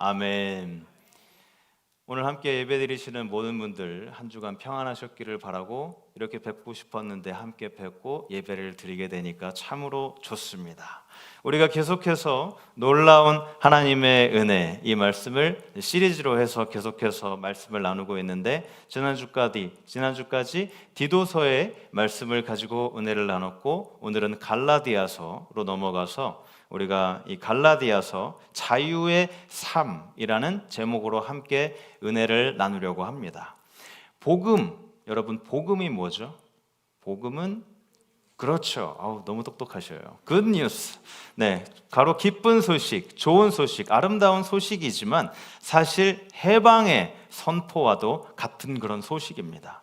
아멘. 오늘 함께 예배드리시는 모든 분들 한 주간 평안하셨기를 바라고, 이렇게 뵙고 싶었는데 함께 뵙고 예배를 드리게 되니까 참으로 좋습니다. 우리가 계속해서 놀라운 하나님의 은혜, 이 말씀을 시리즈로 해서 계속해서 말씀을 나누고 있는데, 지난주까지 디도서의 말씀을 가지고 은혜를 나눴고, 오늘은 갈라디아서로 넘어가서 우리가 이 갈라디아서 자유의 삶이라는 제목으로 함께 은혜를 나누려고 합니다. 복음, 여러분, 복음이 뭐죠? 복음은, 그렇죠. 너무 똑똑하셔요. Good news. 네, 가로 기쁜 소식, 좋은 소식, 아름다운 소식이지만 사실 해방의 선포와도 같은 그런 소식입니다.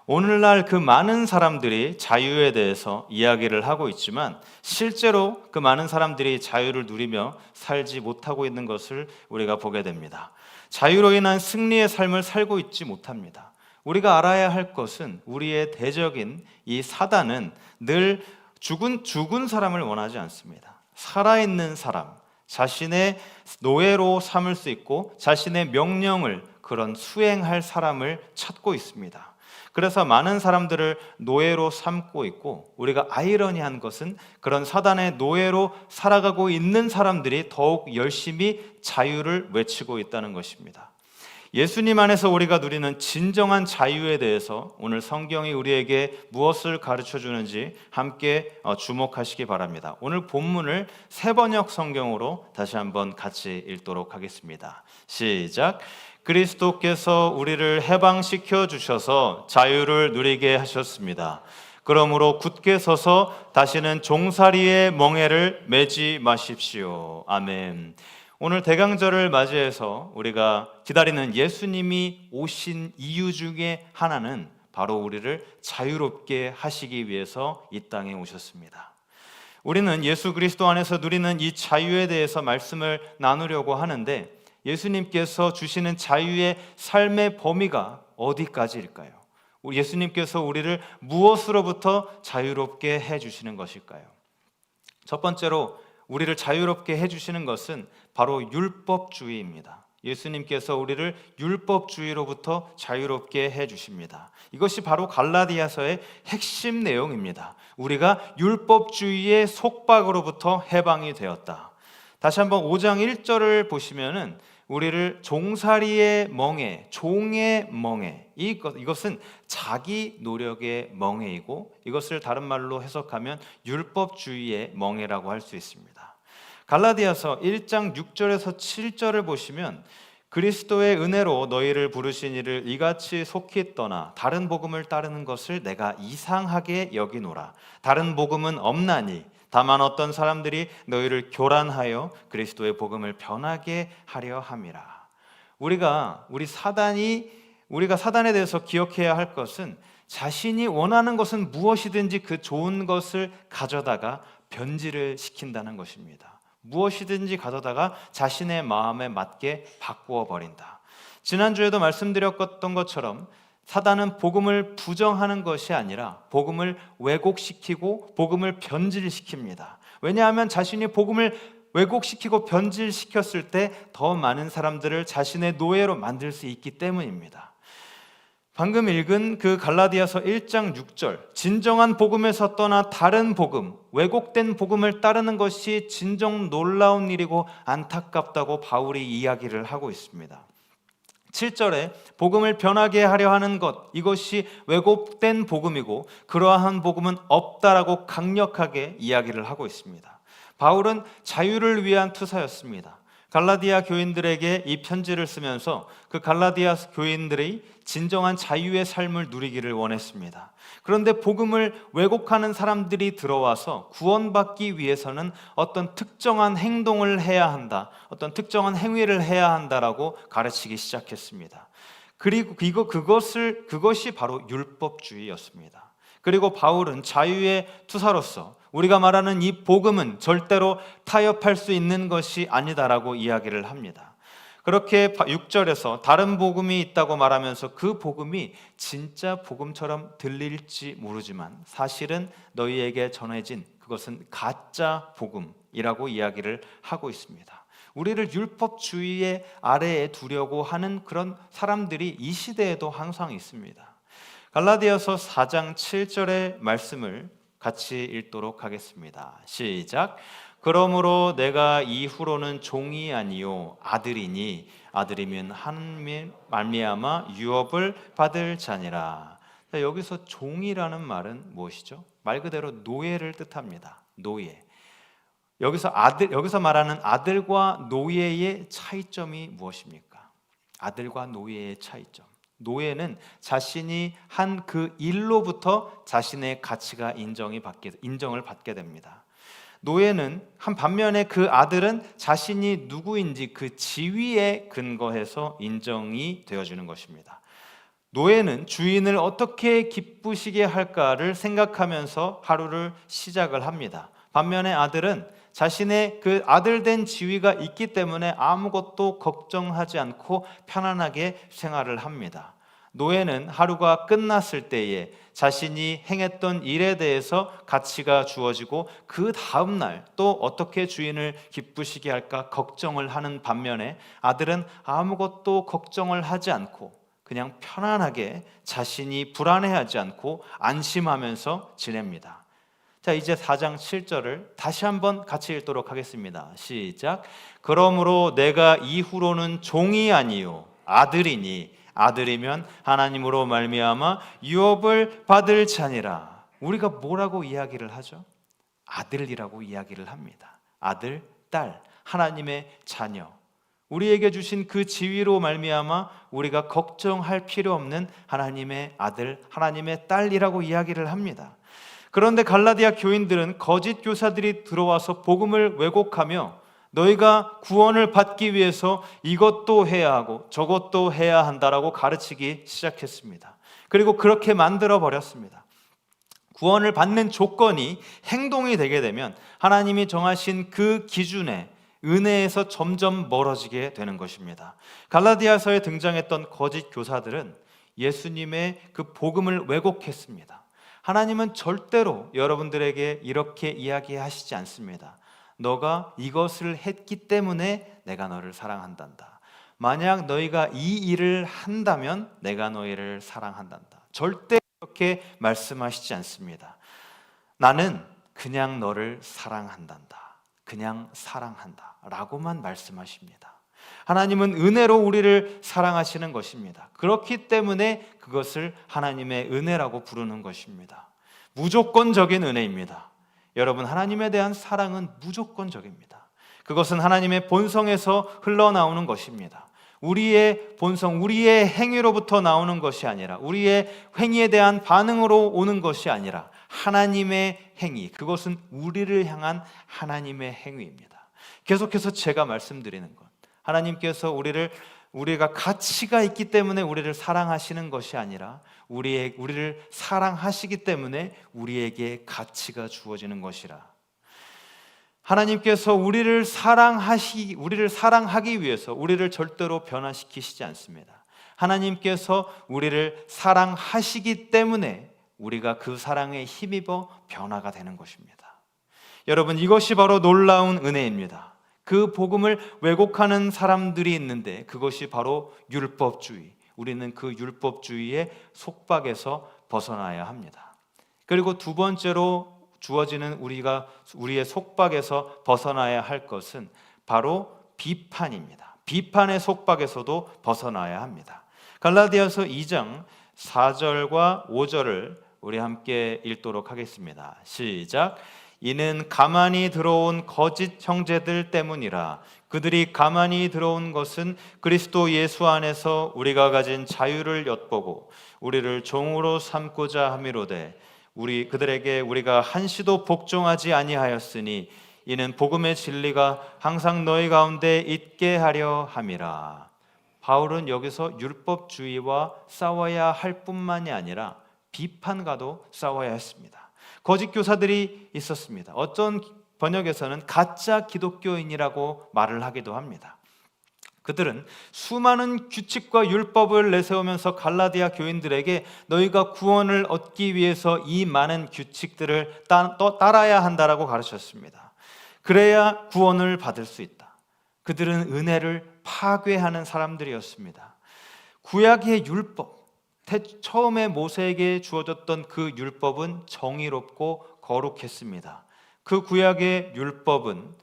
오늘날 그 많은 사람들이 자유에 대해서 이야기를 하고 있지만, 실제로 그 많은 사람들이 자유를 누리며 살지 못하고 있는 것을 우리가 보게 됩니다. 자유로 인한 승리의 삶을 살고 있지 못합니다. 우리가 알아야 할 것은, 우리의 대적인 이 사단은 늘 죽은 사람을 원하지 않습니다. 살아있는 사람, 자신의 노예로 삼을 수 있고 자신의 명령을 그런 수행할 사람을 찾고 있습니다. 그래서 많은 사람들을 노예로 삼고 있고, 우리가 아이러니한 것은 그런 사단의 노예로 살아가고 있는 사람들이 더욱 열심히 자유를 외치고 있다는 것입니다. 예수님 안에서 우리가 누리는 진정한 자유에 대해서 오늘 성경이 우리에게 무엇을 가르쳐 주는지 함께 주목하시기 바랍니다. 오늘 본문을 세번역 성경으로 다시 한번 같이 읽도록 하겠습니다. 시작. 그리스도께서 우리를 해방시켜 주셔서 자유를 누리게 하셨습니다. 그러므로 굳게 서서 다시는 종살이의 멍에를 매지 마십시오. 아멘. 오늘 대강절을 맞이해서 우리가 기다리는 예수님이 오신 이유 중에 하나는 바로 우리를 자유롭게 하시기 위해서 이 땅에 오셨습니다. 우리는 예수 그리스도 안에서 누리는 이 자유에 대해서 말씀을 나누려고 하는데, 예수님께서 주시는 자유의 삶의 범위가 어디까지일까요? 예수님께서 우리를 무엇으로부터 자유롭게 해주시는 것일까요? 첫 번째로 우리를 자유롭게 해주시는 것은 바로 율법주의입니다. 예수님께서 우리를 율법주의로부터 자유롭게 해주십니다. 이것이 바로 갈라디아서의 핵심 내용입니다. 우리가 율법주의의 속박으로부터 해방이 되었다. 다시 한번 5장 1절을 보시면은 우리를 종살이의 멍에, 종의 멍에, 이것은 자기 노력의 멍에이고, 이것을 다른 말로 해석하면 율법주의의 멍에라고 할 수 있습니다. 갈라디아서 1장 6절에서 7절을 보시면, 그리스도의 은혜로 너희를 부르신 이를 이같이 속히 떠나 다른 복음을 따르는 것을 내가 이상하게 여기노라. 다른 복음은 없나니 다만 어떤 사람들이 너희를 교란하여 그리스도의 복음을 변하게 하려 함이라. 우리가 사단에 대해서 기억해야 할 것은, 자신이 원하는 것은 무엇이든지 그 좋은 것을 가져다가 변질을 시킨다는 것입니다. 무엇이든지 가져다가 자신의 마음에 맞게 바꾸어 버린다. 지난주에도 말씀드렸던 것처럼 사단은 복음을 부정하는 것이 아니라 복음을 왜곡시키고 복음을 변질시킵니다. 왜냐하면 자신이 복음을 왜곡시키고 변질시켰을 때 더 많은 사람들을 자신의 노예로 만들 수 있기 때문입니다. 방금 읽은 그 갈라디아서 1장 6절, 진정한 복음에서 떠나 다른 복음, 왜곡된 복음을 따르는 것이 진정 놀라운 일이고 안타깝다고 바울이 이야기를 하고 있습니다. 7절에 복음을 변하게 하려 하는 것, 이것이 왜곡된 복음이고 그러한 복음은 없다라고 강력하게 이야기를 하고 있습니다. 바울은 자유를 위한 투사였습니다. 갈라디아 교인들에게 이 편지를 쓰면서 그 갈라디아 교인들의 진정한 자유의 삶을 누리기를 원했습니다. 그런데 복음을 왜곡하는 사람들이 들어와서 구원받기 위해서는 어떤 특정한 행동을 해야 한다, 어떤 특정한 행위를 해야 한다라고 가르치기 시작했습니다. 그리고 그것이 바로 율법주의였습니다. 그리고 바울은 자유의 투사로서 우리가 말하는 이 복음은 절대로 타협할 수 있는 것이 아니다라고 이야기를 합니다. 그렇게 6절에서 다른 복음이 있다고 말하면서 그 복음이 진짜 복음처럼 들릴지 모르지만 사실은 너희에게 전해진 그것은 가짜 복음이라고 이야기를 하고 있습니다. 우리를 율법주의의 아래에 두려고 하는 그런 사람들이 이 시대에도 항상 있습니다. 갈라디아서 4장 7절의 말씀을 같이 읽도록 하겠습니다. 시작. 그러므로 내가 이후로는 종이 아니요 아들이니 아들이면 하나님 말미암아 유업을 받을 자니라. 자, 여기서 종이라는 말은 무엇이죠? 말 그대로 노예를 뜻합니다. 노예. 여기서 말하는 아들과 노예의 차이점이 무엇입니까? 아들과 노예의 차이점. 노예는 자신이 한 그 일로부터 자신의 가치가 인정을 받게 됩니다. 노예는 한 반면에 그 아들은 자신이 누구인지 그 지위에 근거해서 인정이 되어주는 것입니다. 노예는 주인을 어떻게 기쁘시게 할까를 생각하면서 하루를 시작을 합니다. 반면에 아들은 자신의 그 아들된 지위가 있기 때문에 아무것도 걱정하지 않고 편안하게 생활을 합니다. 노예는 하루가 끝났을 때에 자신이 행했던 일에 대해서 가치가 주어지고 그 다음날 또 어떻게 주인을 기쁘시게 할까 걱정을 하는 반면에 아들은 아무것도 걱정을 하지 않고 그냥 편안하게 자신이 불안해하지 않고 안심하면서 지냅니다. 자, 이제 4장 7절을 다시 한번 같이 읽도록 하겠습니다. 시작. 그러므로 내가 이후로는 종이 아니요 아들이니 아들이면 하나님으로 말미암아 유업을 받을 자니라. 우리가 뭐라고 이야기를 하죠? 아들이라고 이야기를 합니다. 아들, 딸, 하나님의 자녀. 우리에게 주신 그 지위로 말미암아 우리가 걱정할 필요 없는 하나님의 아들, 하나님의 딸이라고 이야기를 합니다. 그런데 갈라디아 교인들은 거짓 교사들이 들어와서 복음을 왜곡하며 너희가 구원을 받기 위해서 이것도 해야 하고 저것도 해야 한다라고 가르치기 시작했습니다. 그리고 그렇게 만들어 버렸습니다. 구원을 받는 조건이 행동이 되게 되면 하나님이 정하신 그 기준에 은혜에서 점점 멀어지게 되는 것입니다. 갈라디아서에 등장했던 거짓 교사들은 예수님의 그 복음을 왜곡했습니다. 하나님은 절대로 여러분들에게 이렇게 이야기하시지 않습니다. 너가 이것을 했기 때문에 내가 너를 사랑한단다. 만약 너희가 이 일을 한다면 내가 너희를 사랑한단다. 절대 그렇게 말씀하시지 않습니다. 나는 그냥 너를 사랑한단다. 그냥 사랑한다 라고만 말씀하십니다. 하나님은 은혜로 우리를 사랑하시는 것입니다. 그렇기 때문에 그것을 하나님의 은혜라고 부르는 것입니다. 무조건적인 은혜입니다. 여러분, 하나님에 대한 사랑은 무조건적입니다. 그것은 하나님의 본성에서 흘러나오는 것입니다. 우리의 본성, 우리의 행위로부터 나오는 것이 아니라 우리의 행위에 대한 반응으로 오는 것이 아니라 하나님의 행위, 그것은 우리를 향한 하나님의 행위입니다. 계속해서 제가 말씀드리는 것, 하나님께서 우리가 가치가 있기 때문에 우리를 사랑하시는 것이 아니라 우리를 사랑하시기 때문에 우리에게 가치가 주어지는 것이라. 하나님께서 우리를 사랑하기 위해서 우리를 절대로 변화시키시지 않습니다. 하나님께서 우리를 사랑하시기 때문에 우리가 그 사랑에 힘입어 변화가 되는 것입니다. 여러분, 이것이 바로 놀라운 은혜입니다. 그 복음을 왜곡하는 사람들이 있는데 그것이 바로 율법주의. 우리는 그 율법주의의 속박에서 벗어나야 합니다. 그리고 두 번째로 주어지는 우리의 속박에서 벗어나야 할 것은 바로 비판입니다. 비판의 속박에서도 벗어나야 합니다. 갈라디아서 2장 4절과 5절을 우리 함께 읽도록 하겠습니다. 시작. 이는 가만히 들어온 거짓 형제들 때문이라. 그들이 가만히 들어온 것은 그리스도 예수 안에서 우리가 가진 자유를 엿보고 우리를 종으로 삼고자 함이로되 그들에게 우리가 한시도 복종하지 아니하였으니 이는 복음의 진리가 항상 너희 가운데 있게 하려 함이라. 바울은 여기서 율법주의와 싸워야 할 뿐만이 아니라 비판과도 싸워야 했습니다. 거짓 교사들이 있었습니다. 어떤 번역에서는 가짜 기독교인이라고 말을 하기도 합니다. 그들은 수많은 규칙과 율법을 내세우면서 갈라디아 교인들에게 너희가 구원을 얻기 위해서 이 많은 규칙들을 따라야 한다라고 가르쳤습니다. 그래야 구원을 받을 수 있다. 그들은 은혜를 파괴하는 사람들이었습니다. 구약의 율법, 처음에 모세에게 주어졌던 그 율법은 정의롭고 거룩했습니다. 그 구약의 율법은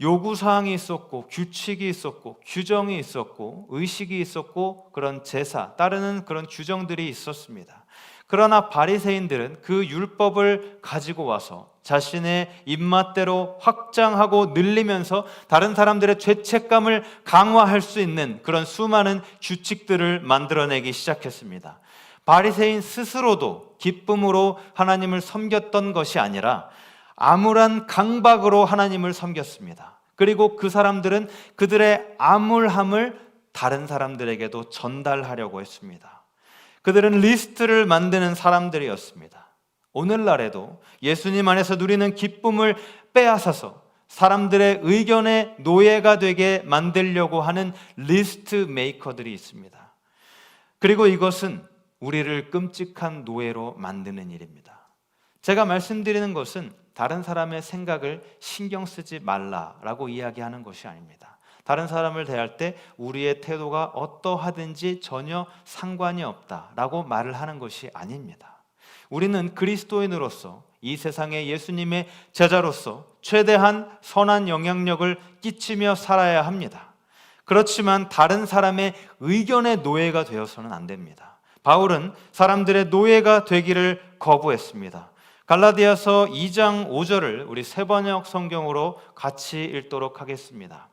요구사항이 있었고 규칙이 있었고 규정이 있었고 의식이 있었고 그런 제사, 따르는 그런 규정들이 있었습니다. 그러나 바리새인들은 그 율법을 가지고 와서 자신의 입맛대로 확장하고 늘리면서 다른 사람들의 죄책감을 강화할 수 있는 그런 수많은 규칙들을 만들어내기 시작했습니다. 바리새인 스스로도 기쁨으로 하나님을 섬겼던 것이 아니라 암울한 강박으로 하나님을 섬겼습니다. 그리고 그 사람들은 그들의 암울함을 다른 사람들에게도 전달하려고 했습니다. 그들은 리스트를 만드는 사람들이었습니다. 오늘날에도 예수님 안에서 누리는 기쁨을 빼앗아서 사람들의 의견의 노예가 되게 만들려고 하는 리스트 메이커들이 있습니다. 그리고 이것은 우리를 끔찍한 노예로 만드는 일입니다. 제가 말씀드리는 것은 다른 사람의 생각을 신경 쓰지 말라라고 이야기하는 것이 아닙니다. 다른 사람을 대할 때 우리의 태도가 어떠하든지 전혀 상관이 없다라고 말을 하는 것이 아닙니다. 우리는 그리스도인으로서 이 세상에 예수님의 제자로서 최대한 선한 영향력을 끼치며 살아야 합니다. 그렇지만 다른 사람의 의견의 노예가 되어서는 안 됩니다. 바울은 사람들의 노예가 되기를 거부했습니다. 갈라디아서 2장 5절을 우리 새번역 성경으로 같이 읽도록 하겠습니다.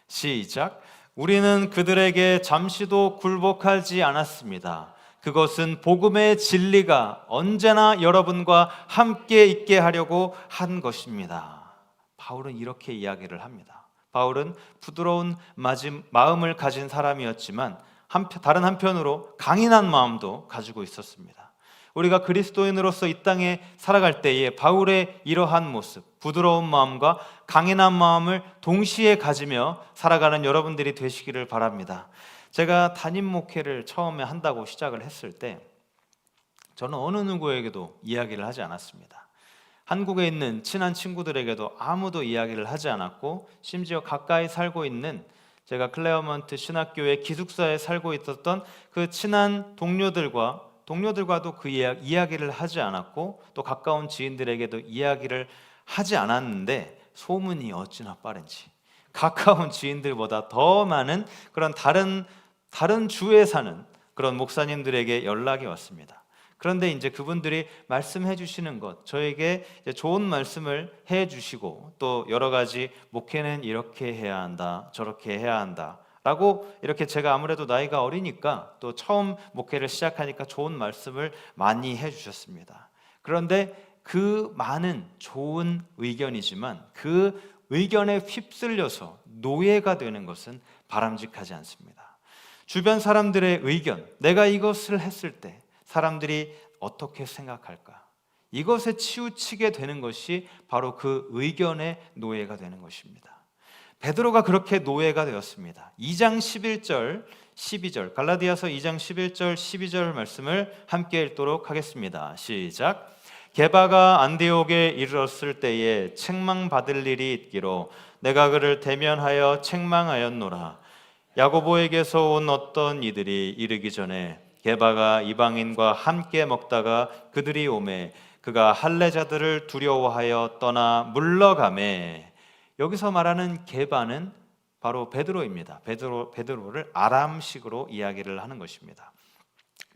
시작. 우리는 그들에게 잠시도 굴복하지 않았습니다. 그것은 복음의 진리가 언제나 여러분과 함께 있게 하려고 한 것입니다. 바울은 이렇게 이야기를 합니다. 바울은 부드러운 마음을 가진 사람이었지만 다른 한편으로 강인한 마음도 가지고 있었습니다. 우리가 그리스도인으로서 이 땅에 살아갈 때에 바울의 이러한 모습, 부드러운 마음과 강인한 마음을 동시에 가지며 살아가는 여러분들이 되시기를 바랍니다. 제가 담임 목회를 처음에 한다고 시작을 했을 때 저는 어느 누구에게도 이야기를 하지 않았습니다. 한국에 있는 친한 친구들에게도 아무도 이야기를 하지 않았고, 심지어 가까이 살고 있는 제가 클레어먼트 신학교의 기숙사에 살고 있었던 그 친한 동료들과도 그 이야기를 하지 않았고, 또 가까운 지인들에게도 이야기를 하지 않았는데 소문이 어찌나 빠른지 가까운 지인들보다 더 많은 그런 다른 주에 사는 그런 목사님들에게 연락이 왔습니다. 그런데 이제 그분들이 말씀해 주시는 것, 저에게 이제 좋은 말씀을 해 주시고, 또 여러 가지 목회는 이렇게 해야 한다, 저렇게 해야 한다 라고, 이렇게 제가 아무래도 나이가 어리니까 또 처음 목회를 시작하니까 좋은 말씀을 많이 해 주셨습니다. 그런데 그 많은 좋은 의견이지만 그 의견에 휩쓸려서 노예가 되는 것은 바람직하지 않습니다. 주변 사람들의 의견, 내가 이것을 했을 때 사람들이 어떻게 생각할까? 이것에 치우치게 되는 것이 바로 그 의견의 노예가 되는 것입니다. 베드로가 그렇게 노예가 되었습니다. 2장 11절, 12절, 갈라디아서 2장 11절, 12절 말씀을 함께 읽도록 하겠습니다. 시작. 게바가 안디옥에 이르렀을 때에 책망받을 일이 있기로 내가 그를 대면하여 책망하였노라. 야고보에게서 온 어떤 이들이 이르기 전에 게바가 이방인과 함께 먹다가 그들이 오매 그가 할례자들을 두려워하여 떠나 물러가매. 여기서 말하는 게바는 바로 베드로입니다. 베드로를 아람식으로 이야기를 하는 것입니다.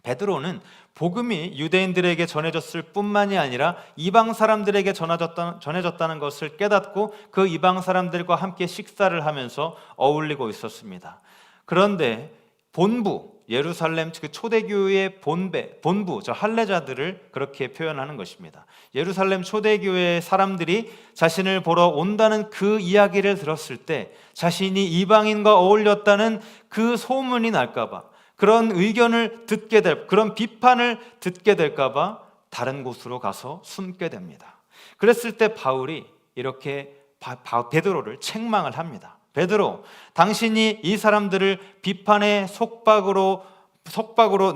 베드로는 복음이 유대인들에게 전해졌을 뿐만이 아니라 이방 사람들에게 전해졌다는 것을 깨닫고 그 이방 사람들과 함께 식사를 하면서 어울리고 있었습니다. 그런데 예루살렘 그 초대교회의 본부, 저 할례자들을 그렇게 표현하는 것입니다. 예루살렘 초대교회의 사람들이 자신을 보러 온다는 그 이야기를 들었을 때 자신이 이방인과 어울렸다는 그 소문이 날까봐, 그런 의견을 그런 비판을 듣게 될까봐 다른 곳으로 가서 숨게 됩니다. 그랬을 때 바울이 이렇게 베드로를 책망을 합니다. 베드로, 당신이 이 사람들을 비판의 속박으로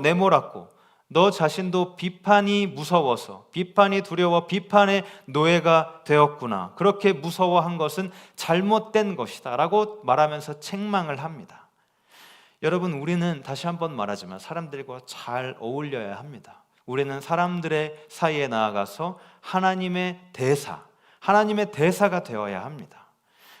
내몰았고 너 자신도 비판이 무서워서, 비판이 두려워 비판의 노예가 되었구나. 그렇게 무서워한 것은 잘못된 것이다 라고 말하면서 책망을 합니다. 여러분, 우리는 다시 한번 말하지만 사람들과 잘 어울려야 합니다. 우리는 사람들의 사이에 나아가서 하나님의 대사가 되어야 합니다.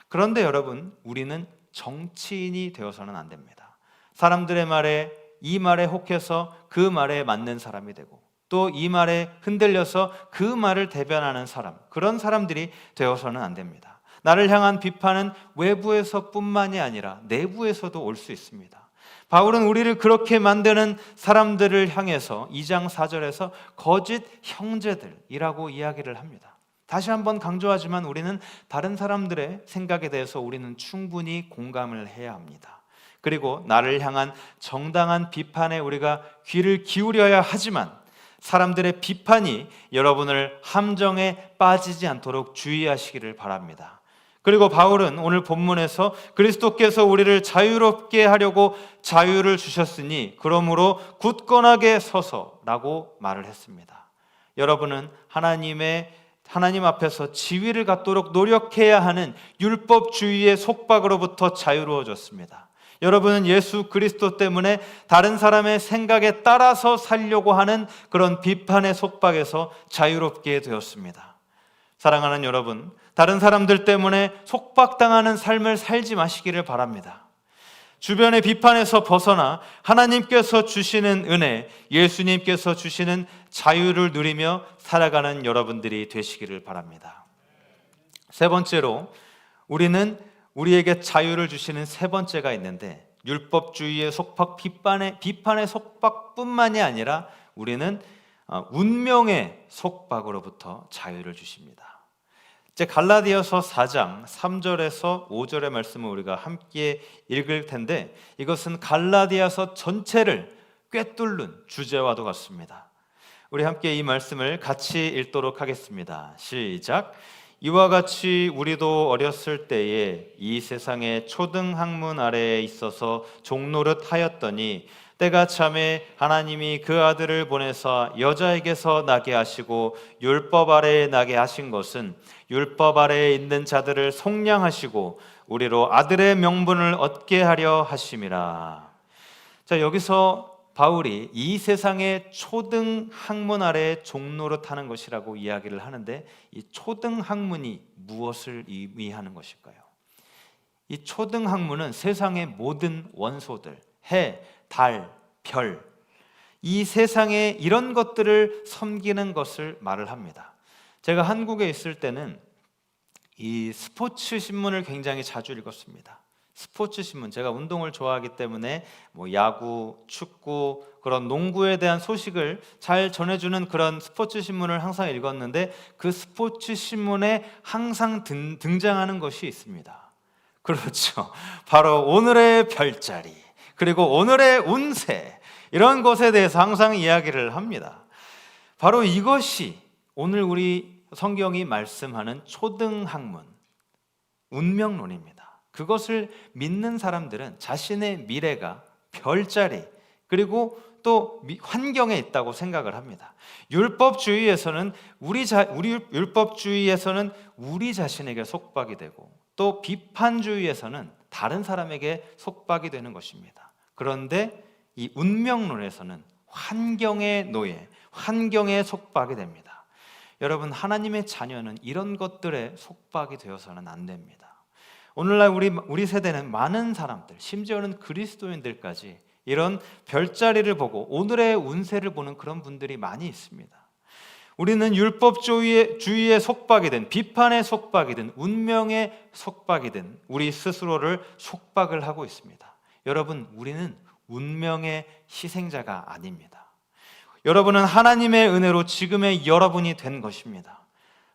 그런데 여러분, 우리는 정치인이 되어서는 안 됩니다. 사람들의 말에, 이 말에 혹해서 그 말에 맞는 사람이 되고, 또 이 말에 흔들려서 그 말을 대변하는 사람, 그런 사람들이 되어서는 안 됩니다. 나를 향한 비판은 외부에서뿐만이 아니라 내부에서도 올 수 있습니다. 바울은 우리를 그렇게 만드는 사람들을 향해서 2장 4절에서 거짓 형제들이라고 이야기를 합니다. 다시 한번 강조하지만 우리는 다른 사람들의 생각에 대해서 우리는 충분히 공감을 해야 합니다. 그리고 나를 향한 정당한 비판에 우리가 귀를 기울여야 하지만 사람들의 비판이 여러분을 함정에 빠지지 않도록 주의하시기를 바랍니다. 그리고 바울은 오늘 본문에서 그리스도께서 우리를 자유롭게 하려고 자유를 주셨으니 그러므로 굳건하게 서서라고 말을 했습니다. 여러분은 하나님 앞에서 지위를 갖도록 노력해야 하는 율법주의의 속박으로부터 자유로워졌습니다. 여러분은 예수 그리스도 때문에 다른 사람의 생각에 따라서 살려고 하는 그런 비판의 속박에서 자유롭게 되었습니다. 사랑하는 여러분, 다른 사람들 때문에 속박당하는 삶을 살지 마시기를 바랍니다. 주변의 비판에서 벗어나 하나님께서 주시는 은혜, 예수님께서 주시는 자유를 누리며 살아가는 여러분들이 되시기를 바랍니다. 세 번째로, 우리는 우리에게 자유를 주시는 세 번째가 있는데, 율법주의의 속박, 비판의 속박뿐만이 아니라 우리는 운명의 속박으로부터 자유를 주십니다. 이제 갈라디아서 4장 3절에서 5절의 말씀을 우리가 함께 읽을 텐데, 이것은 갈라디아서 전체를 꿰뚫는 주제와도 같습니다. 우리 함께 이 말씀을 같이 읽도록 하겠습니다. 시작. 이와 같이 우리도 어렸을 때에 이 세상의 초등학문 아래에 있어서 종노릇 하였더니 때가 참에 하나님이 그 아들을 보내사 여자에게서 나게 하시고 율법 아래에 나게 하신 것은 율법 아래에 있는 자들을 속량하시고 우리로 아들의 명분을 얻게 하려 하심이라. 자, 여기서 바울이 이 세상의 초등학문 아래에 종노릇 하는 것이라고 이야기를 하는데, 이 초등학문이 무엇을 의미하는 것일까요? 이 초등학문은 세상의 모든 원소들, 해, 달, 별, 이 세상에 이런 것들을 섬기는 것을 말을 합니다. 제가 한국에 있을 때는 이 스포츠 신문을 굉장히 자주 읽었습니다. 스포츠 신문, 제가 운동을 좋아하기 때문에 야구, 축구, 그런 농구에 대한 소식을 잘 전해주는 그런 스포츠 신문을 항상 읽었는데, 그 스포츠 신문에 항상 등장하는 것이 있습니다. 그렇죠. 바로 오늘의 별자리, 그리고 오늘의 운세, 이런 것에 대해서 항상 이야기를 합니다. 바로 이것이 오늘 우리 성경이 말씀하는 초등학문, 운명론입니다. 그것을 믿는 사람들은 자신의 미래가 별자리, 그리고 또 환경에 있다고 생각을 합니다. 율법주의에서는 우리 자신에게 속박이 되고, 또 비판주의에서는 다른 사람에게 속박이 되는 것입니다. 그런데 이 운명론에서는 환경의 노예, 환경에 속박이 됩니다. 여러분, 하나님의 자녀는 이런 것들에 속박이 되어서는 안 됩니다. 오늘날 우리 세대는 많은 사람들, 심지어는 그리스도인들까지 이런 별자리를 보고 오늘의 운세를 보는 그런 분들이 많이 있습니다. 우리는 율법주의에 속박이든 비판에 속박이든 운명에 속박이든 우리 스스로를 속박을 하고 있습니다. 여러분, 우리는 운명의 희생자가 아닙니다. 여러분은 하나님의 은혜로 지금의 여러분이 된 것입니다.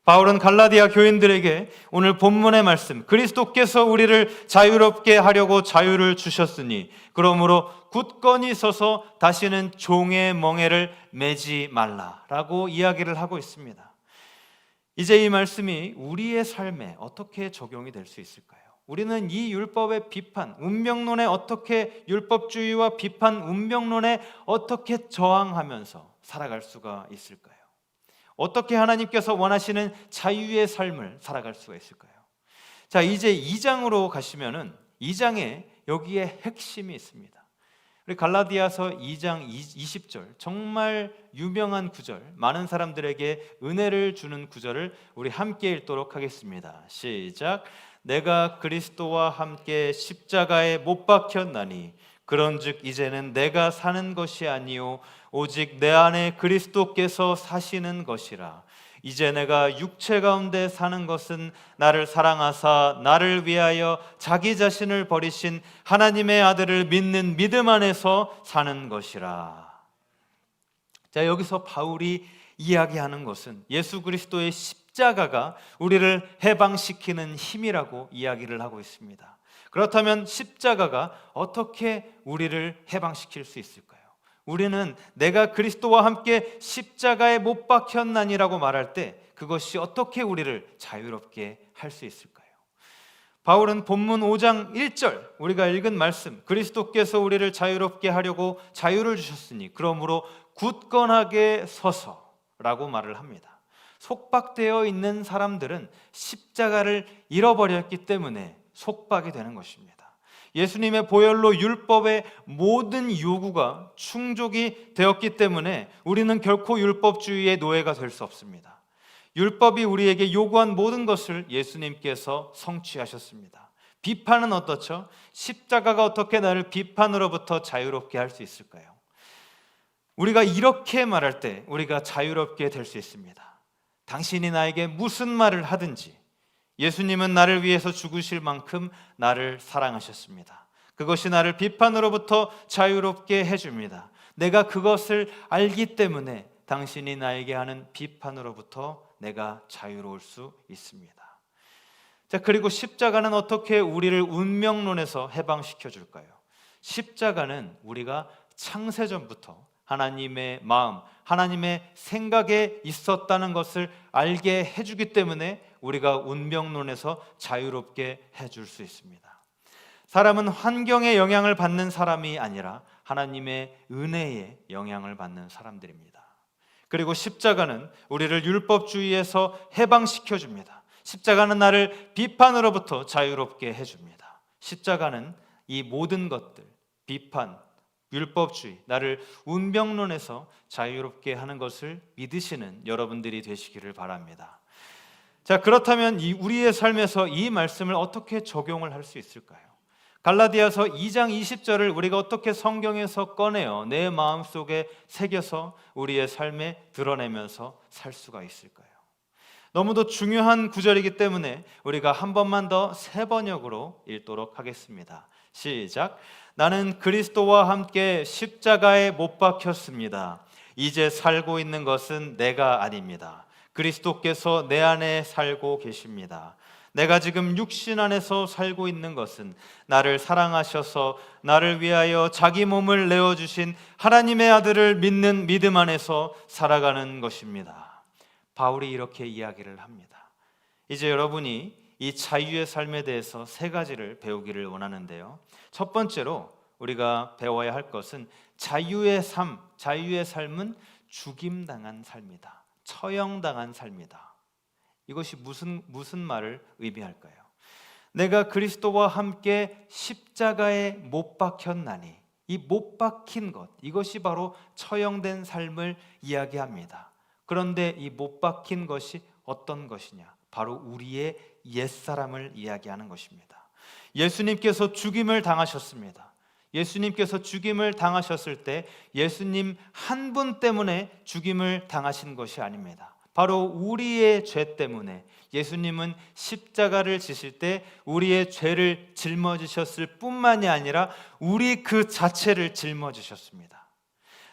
바울은 갈라디아 교인들에게 오늘 본문의 말씀, 그리스도께서 우리를 자유롭게 하려고 자유를 주셨으니 그러므로 굳건히 서서 다시는 종의 멍에를 매지 말라라고 이야기를 하고 있습니다. 이제 이 말씀이 우리의 삶에 어떻게 적용이 될 수 있을까요? 우리는 이 율법의 비판, 운명론에 어떻게 율법주의와 비판 운명론에 어떻게 저항하면서 살아갈 수가 있을까요? 어떻게 하나님께서 원하시는 자유의 삶을 살아갈 수가 있을까요? 자, 이제 2장으로 가시면은 2장에 여기에 핵심이 있습니다. 우리 갈라디아서 2장 20절, 정말 유명한 구절, 많은 사람들에게 은혜를 주는 구절을 우리 함께 읽도록 하겠습니다. 시작. 내가 그리스도와 함께 십자가에 못 박혔나니 그런즉 이제는 내가 사는 것이 아니요 오직 내 안에 그리스도께서 사시는 것이라. 이제 내가 육체 가운데 사는 것은 나를 사랑하사 나를 위하여 자기 자신을 버리신 하나님의 아들을 믿는 믿음 안에서 사는 것이라. 자, 여기서 바울이 이야기하는 것은 예수 그리스도의 십자가가 우리를 해방시키는 힘이라고 이야기를 하고 있습니다. 그렇다면 십자가가 어떻게 우리를 해방시킬 수 있을까요? 우리는 내가 그리스도와 함께 십자가에 못 박혔나니라고 말할 때 그것이 어떻게 우리를 자유롭게 할 수 있을까요? 바울은 본문 5장 1절 우리가 읽은 말씀, 그리스도께서 우리를 자유롭게 하려고 자유를 주셨으니 그러므로 굳건하게 서서라고 말을 합니다. 속박되어 있는 사람들은 십자가를 잃어버렸기 때문에 속박이 되는 것입니다. 예수님의 보혈로 율법의 모든 요구가 충족이 되었기 때문에 우리는 결코 율법주의의 노예가 될 수 없습니다. 율법이 우리에게 요구한 모든 것을 예수님께서 성취하셨습니다. 비판은 어떻죠? 십자가가 어떻게 나를 비판으로부터 자유롭게 할 수 있을까요? 우리가 이렇게 말할 때 우리가 자유롭게 될 수 있습니다. 당신이 나에게 무슨 말을 하든지 예수님은 나를 위해서 죽으실 만큼 나를 사랑하셨습니다. 그것이 나를 비판으로부터 자유롭게 해줍니다. 내가 그것을 알기 때문에 당신이 나에게 하는 비판으로부터 내가 자유로울 수 있습니다. 자, 그리고 십자가는 어떻게 우리를 운명론에서 해방시켜 줄까요? 십자가는 우리가 창세전부터 하나님의 마음, 하나님의 생각에 있었다는 것을 알게 해주기 때문에 우리가 운명론에서 자유롭게 해줄 수 있습니다. 사람은 환경의 영향을 받는 사람이 아니라 하나님의 은혜에 영향을 받는 사람들입니다. 그리고 십자가는 우리를 율법주의에서 해방시켜 줍니다. 십자가는 나를 비판으로부터 자유롭게 해줍니다. 십자가는 이 모든 것들, 비판, 율법주의, 나를 운명론에서 자유롭게 하는 것을 믿으시는 여러분들이 되시기를 바랍니다. 자, 그렇다면 우리의 삶에서 이 말씀을 어떻게 적용을 할 수 있을까요? 갈라디아서 2장 20절을 우리가 어떻게 성경에서 꺼내어 내 마음속에 새겨서 우리의 삶에 드러내면서 살 수가 있을까요? 너무도 중요한 구절이기 때문에 우리가 한 번만 더 새 번역으로 읽도록 하겠습니다. 시작. 나는 그리스도와 함께 십자가에 못 박혔습니다. 이제 살고 있는 것은 내가 아닙니다. 그리스도께서 내 안에 살고 계십니다. 내가 지금 육신 안에서 살고 있는 것은 나를 사랑하셔서 나를 위하여 자기 몸을 내어주신 하나님의 아들을 믿는 믿음 안에서 살아가는 것입니다. 바울이 이렇게 이야기를 합니다. 이제 여러분이 이 자유의 삶에 대해서 세 가지를 배우기를 원하는데요. 첫 번째로 우리가 배워야 할 것은 자유의 삶, 자유의 삶은 죽임당한 삶이다. 처형당한 삶이다. 이것이 무슨 말을 의미할까요? 내가 그리스도와 함께 십자가에 못 박혔나니, 이 못 박힌 것, 이것이 바로 처형된 삶을 이야기합니다. 그런데 이 못 박힌 것이 어떤 것이냐? 바로 우리의 옛사람을 이야기하는 것입니다. 예수님께서 죽임을 당하셨습니다. 예수님께서 죽임을 당하셨을 때 예수님 한 분 때문에 죽임을 당하신 것이 아닙니다. 바로 우리의 죄 때문에 예수님은 십자가를 지실 때 우리의 죄를 짊어지셨을 뿐만이 아니라 우리 그 자체를 짊어지셨습니다.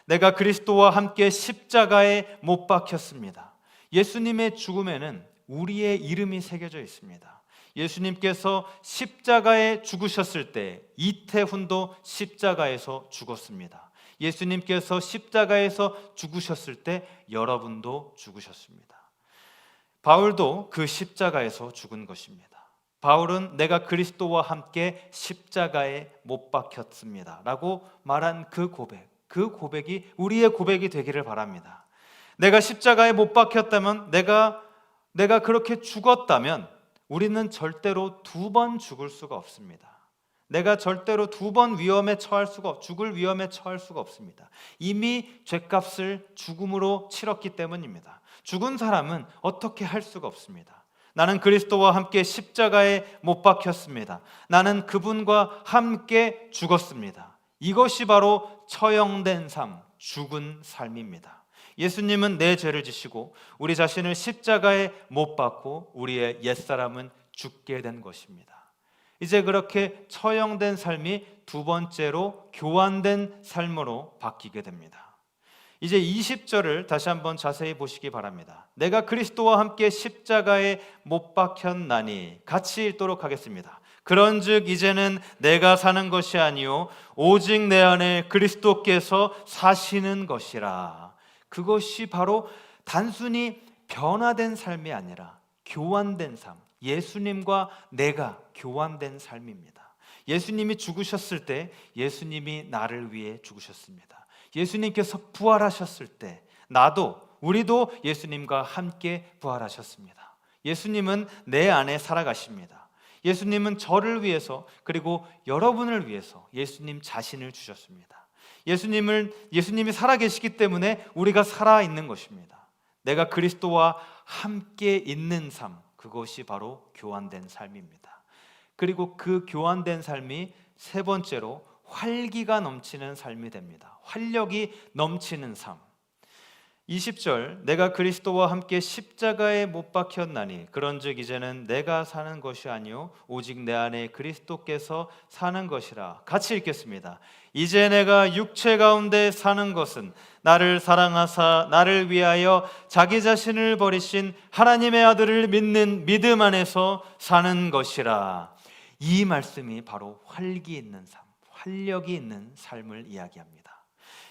내가 그리스도와 함께 십자가에 못 박혔습니다. 예수님의 죽음에는 우리의 이름이 새겨져 있습니다. 예수님께서 십자가에 죽으셨을 때 이태훈도 십자가에서 죽었습니다. 예수님께서 십자가에서 죽으셨을 때 여러분도 죽으셨습니다. 바울도 그 십자가에서 죽은 것입니다. 바울은 내가 그리스도와 함께 십자가에 못 박혔습니다 라고 말한 그 고백이 우리의 고백이 되기를 바랍니다. 내가 십자가에 못 박혔다면, 내가 그렇게 죽었다면 우리는 절대로 두 번 죽을 수가 없습니다. 내가 절대로 두 번 죽을 위험에 처할 수가 없습니다. 이미 죗값을 죽음으로 치렀기 때문입니다. 죽은 사람은 어떻게 할 수가 없습니다. 나는 그리스도와 함께 십자가에 못 박혔습니다. 나는 그분과 함께 죽었습니다. 이것이 바로 처형된 삶, 죽은 삶입니다. 예수님은 내 죄를 지시고 우리 자신을 십자가에 못 박고 우리의 옛사람은 죽게 된 것입니다. 이제 그렇게 처형된 삶이 두 번째로 교환된 삶으로 바뀌게 됩니다. 이제 20절을 다시 한번 자세히 보시기 바랍니다. 내가 그리스도와 함께 십자가에 못 박혔나니, 같이 읽도록 하겠습니다. 그런즉 이제는 내가 사는 것이 아니요 오직 내 안에 그리스도께서 사시는 것이라. 그것이 바로 단순히 변화된 삶이 아니라 교환된 삶, 예수님과 내가 교환된 삶입니다. 예수님이 죽으셨을 때 예수님이 나를 위해 죽으셨습니다. 예수님께서 부활하셨을 때 우리도 예수님과 함께 부활하셨습니다. 예수님은 내 안에 살아가십니다. 예수님은 저를 위해서, 그리고 여러분을 위해서 예수님 자신을 주셨습니다. 예수님이 살아계시기 때문에 우리가 살아있는 것입니다. 내가 그리스도와 함께 있는 삶, 그것이 바로 교환된 삶입니다. 그리고 그 교환된 삶이 세 번째로 활기가 넘치는 삶이 됩니다. 활력이 넘치는 삶. 20절, 내가 그리스도와 함께 십자가에 못 박혔나니 그런즉 이제는 내가 사는 것이 아니요 오직 내 안에 그리스도께서 사는 것이라. 같이 읽겠습니다. 이제 내가 육체 가운데 사는 것은 나를 사랑하사 나를 위하여 자기 자신을 버리신 하나님의 아들을 믿는 믿음 안에서 사는 것이라. 이 말씀이 바로 활기 있는 삶, 활력이 있는 삶을 이야기합니다.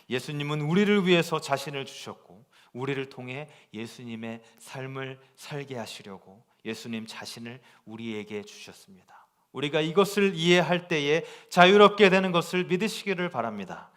예수님은 우리를 위해서 자신을 주셨고 우리를 통해 예수님의 삶을 살게 하시려고 예수님 자신을 우리에게 주셨습니다. 우리가 이것을 이해할 때에 자유롭게 되는 것을 믿으시기를 바랍니다.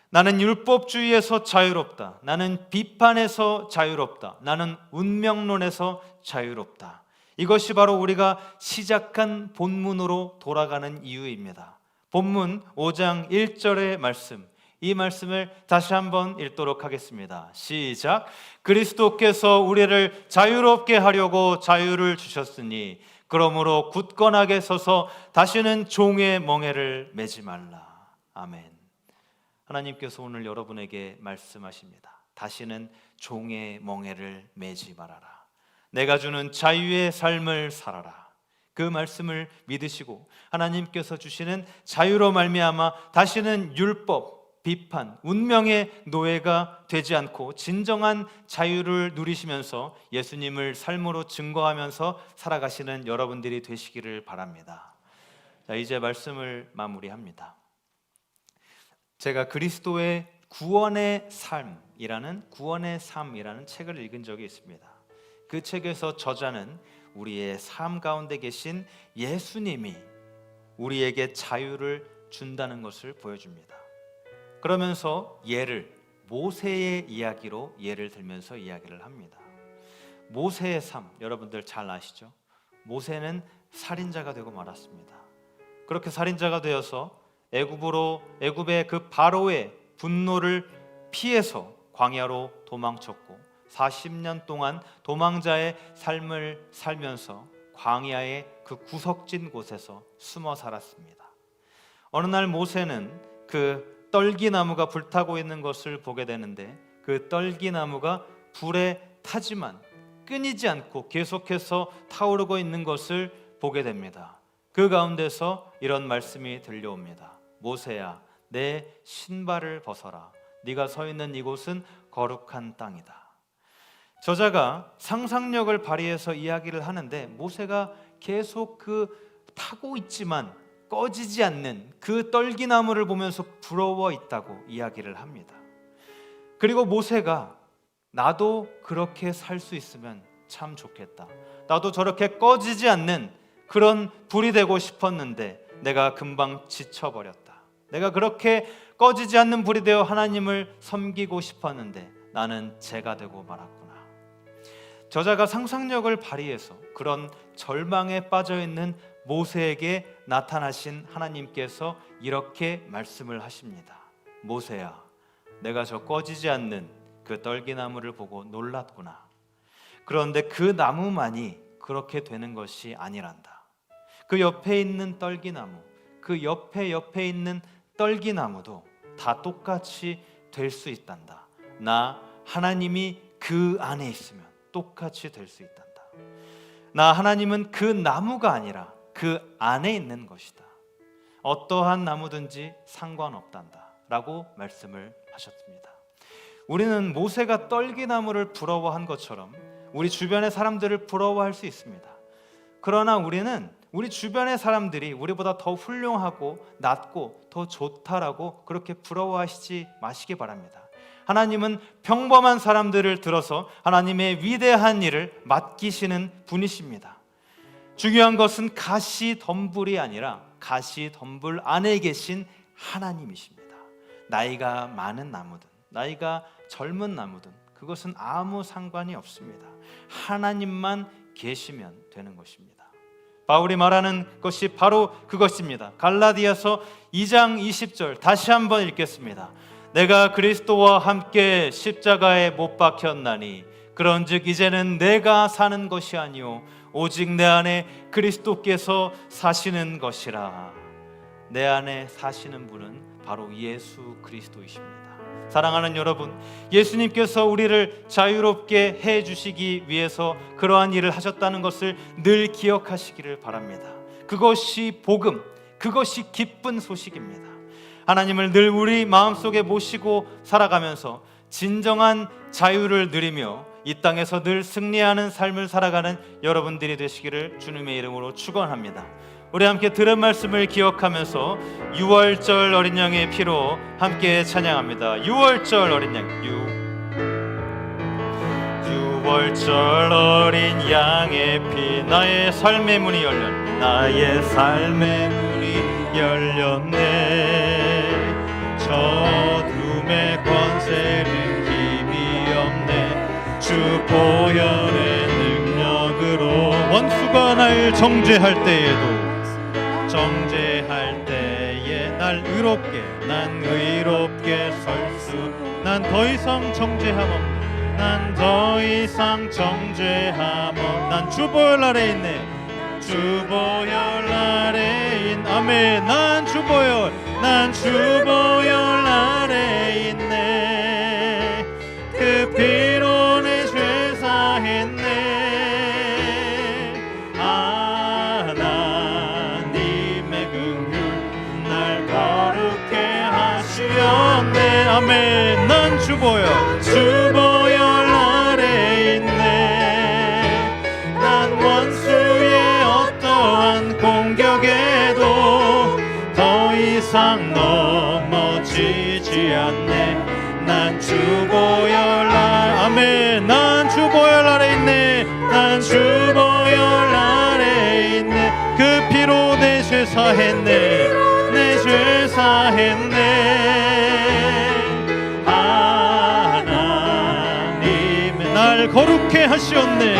나는 율법주의에서 자유롭다. 나는 비판에서 자유롭다. 나는 운명론에서 자유롭다. 이것이 바로 우리가 시작한 본문으로 돌아가는 이유입니다. 본문 5장 1절의 말씀, 이 말씀을 다시 한번 읽도록 하겠습니다. 시작. 그리스도께서 우리를 자유롭게 하려고 자유를 주셨으니 그러므로 굳건하게 서서 다시는 종의 멍에를 매지 말라. 아멘. 하나님께서 오늘 여러분에게 말씀하십니다. 다시는 종의 멍에를 매지 말아라. 내가 주는 자유의 삶을 살아라. 그 말씀을 믿으시고 하나님께서 주시는 자유로 말미암아 다시는 율법, 비판, 운명의 노예가 되지 않고 진정한 자유를 누리시면서 예수님을 삶으로 증거하면서 살아가시는 여러분들이 되시기를 바랍니다. 자, 이제 말씀을 마무리합니다. 제가 그리스도의 구원의 삶이라는 책을 읽은 적이 있습니다. 그 책에서 저자는 우리의 삶 가운데 계신 예수님이 우리에게 자유를 준다는 것을 보여줍니다. 그러면서 모세의 이야기로 예를 들면서 이야기를 합니다. 모세의 삶, 여러분들 잘 아시죠? 모세는 살인자가 되고 말았습니다. 그렇게 살인자가 되어서 애굽의 그 바로의 분노를 피해서 광야로 도망쳤고 40년 동안 도망자의 삶을 살면서 광야의 그 구석진 곳에서 숨어 살았습니다. 어느 날 모세는 그 떨기나무가 불타고 있는 것을 보게 되는데 그 떨기나무가 불에 타지만 끊이지 않고 계속해서 타오르고 있는 것을 보게 됩니다. 그 가운데서 이런 말씀이 들려옵니다. 모세야, 내 신발을 벗어라. 네가 서 있는 이곳은 거룩한 땅이다. 저자가 상상력을 발휘해서 이야기를 하는데 모세가 계속 타고 있지만 꺼지지 않는 그 떨기나무를 보면서 부러워 있다고 이야기를 합니다. 그리고 모세가 나도 그렇게 살 수 있으면 참 좋겠다. 나도 저렇게 꺼지지 않는 그런 불이 되고 싶었는데 내가 금방 지쳐버렸다. 내가 그렇게 꺼지지 않는 불이 되어 하나님을 섬기고 싶었는데 나는 재가 되고 말았구나. 저자가 상상력을 발휘해서 그런 절망에 빠져있는 모세에게 나타나신 하나님께서 이렇게 말씀을 하십니다. 모세야, 내가 저 꺼지지 않는 그 떨기나무를 보고 놀랐구나. 그런데 그 나무만이 그렇게 되는 것이 아니란다. 그 옆에 있는 떨기나무, 그 옆에 있는 떨기나무도 다 똑같이 될 수 있단다. 나 하나님이 그 안에 있으면 똑같이 될 수 있단다. 나 하나님은 그 나무가 아니라 그 안에 있는 것이다. 어떠한 나무든지 상관없단다 라고 말씀을 하셨습니다. 우리는 모세가 떨기나무를 부러워한 것처럼 우리 주변의 사람들을 부러워할 수 있습니다. 그러나 우리는 우리 주변의 사람들이 우리보다 더 훌륭하고 낫고 더 좋다라고 그렇게 부러워하시지 마시기 바랍니다. 하나님은 평범한 사람들을 들어서 하나님의 위대한 일을 맡기시는 분이십니다. 중요한 것은 가시덤불이 아니라 가시덤불 안에 계신 하나님이십니다. 나이가 많은 나무든 나이가 젊은 나무든 그것은 아무 상관이 없습니다. 하나님만 계시면 되는 것입니다. 바울이 말하는 것이 바로 그것입니다. 갈라디아서 2장 20절 다시 한번 읽겠습니다. 내가 그리스도와 함께 십자가에 못 박혔나니 그런즉 이제는 내가 사는 것이 아니요 오직 내 안에 그리스도께서 사시는 것이라. 내 안에 사시는 분은 바로 예수 그리스도이십니다. 사랑하는 여러분, 예수님께서 우리를 자유롭게 해주시기 위해서 그러한 일을 하셨다는 것을 늘 기억하시기를 바랍니다. 그것이 복음, 그것이 기쁜 소식입니다. 하나님을 늘 우리 마음속에 모시고 살아가면서 진정한 자유를 누리며 이 땅에서 늘 승리하는 삶을 살아가는 여러분들이 되시기를 주님의 이름으로 축원합니다. 우리 함께 들은 말씀을 기억하면서 6월절 어린 양의 피로 함께 찬양합니다. 6월절 어린 양, 6월절 어린 양의 피, 나의 삶의 문이 열렸네. 나의 삶의 문이 열렸네. 저둠의 권세는 힘이 없네. 주 보혈의 능력으로 원수가 날 정죄할 때에도 정죄할 때에 날 의롭게, 난 의롭게 설수, 난 더 이상 정죄함 없네. 난 더 이상 정죄함 없네. 난 주보혈 아래 있네. 주보혈 아래 있네. 아멘. 난 주보혈, 난 주보혈 아래 있네. 그 피로 내 죄 사했네. 아멘. 난 주보혈, 주보혈 아래 있네. 난 원수의 어떠한 공격에도 더 이상 넘어지지 않네. 난 주보혈 아멘. 난 주보혈 아래 있네. 난 주보혈 아래 있네. 그 피로 내 죄 사했네. 내 죄 사했네. 날 거룩해 하시었네.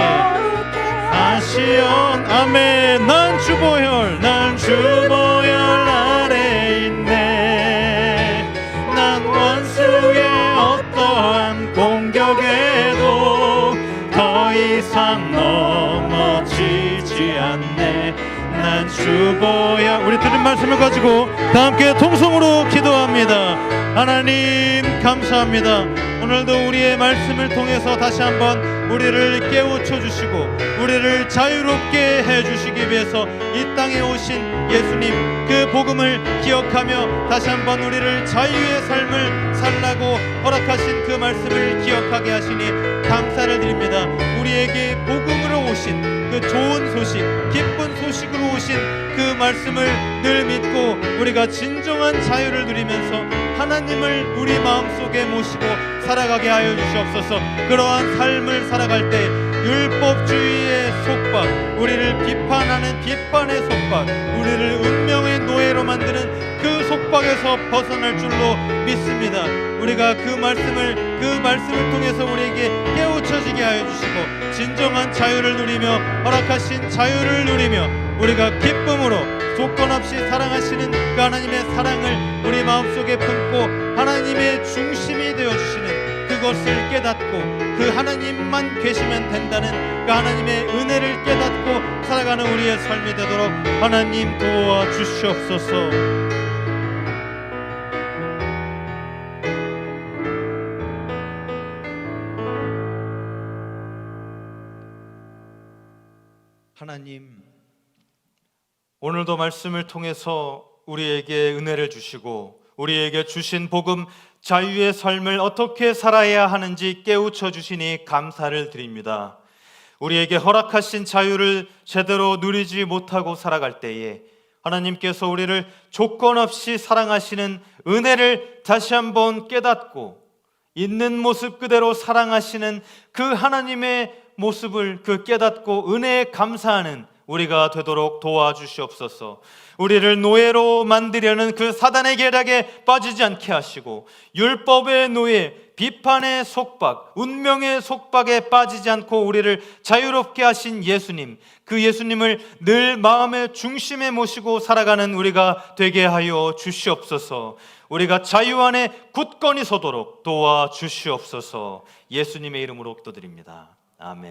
하시온 아멘. 난 주보혈, 난 주보혈 아래 있네. 난 원수의 어떠한 공격에도 더 이상 넘어지지 않네. 난 주보혈. 우리 들은 말씀을 가지고 다 함께 통성으로 기도합니다. 하나님 감사합니다. 오늘도 우리의 말씀을 통해서 다시 한번 우리를 깨우쳐 주시고 우리를 자유롭게 해주시기 위해서 이 땅에 오신 예수님 그 복음을 기억하며 다시 한번 우리를 자유의 삶을 살라고 허락하신 그 말씀을 기억하게 하시니 감사를 드립니다. 우리에게 복음으로 오신 그 좋은 소식, 기쁜 소식으로 오신 그 말씀을 늘 믿고 우리가 진정한 자유를 누리면서 하나님을 우리 마음속에 모시고 살아가게 하여 주시옵소서. 그러한 삶을 살아갈 때 율법주의의 속박, 우리를 비판하는 비판의 속박, 우리를 운명의 노예로 만드는 그 속박에서 벗어날 줄로 믿습니다. 우리가 그 말씀을 통해서 우리에게 깨우쳐지게 하여 주시고 진정한 자유를 누리며 허락하신 자유를 누리며 우리가 기쁨으로 조건 없이 사랑하시는 그 하나님의 사랑을 우리 마음속에 품고 하나님의 중심이 되어주시는 그것을 깨닫고 그 하나님만 계시면 된다는 그 하나님의 은혜를 깨닫고 살아가는 우리의 삶이 되도록 하나님 도와주시옵소서. 하나님, 오늘도 말씀을 통해서 우리에게 은혜를 주시고 우리에게 주신 복음 자유의 삶을 어떻게 살아야 하는지 깨우쳐 주시니 감사를 드립니다. 우리에게 허락하신 자유를 제대로 누리지 못하고 살아갈 때에 하나님께서 우리를 조건 없이 사랑하시는 은혜를 다시 한번 깨닫고 있는 모습 그대로 사랑하시는 그 하나님의 모습을 깨닫고 은혜에 감사하는 우리가 되도록 도와주시옵소서. 우리를 노예로 만들려는 그 사단의 계략에 빠지지 않게 하시고 율법의 노예, 비판의 속박, 운명의 속박에 빠지지 않고 우리를 자유롭게 하신 예수님, 그 예수님을 늘 마음의 중심에 모시고 살아가는 우리가 되게 하여 주시옵소서. 우리가 자유 안에 굳건히 서도록 도와주시옵소서. 예수님의 이름으로 기도드립니다. 아멘.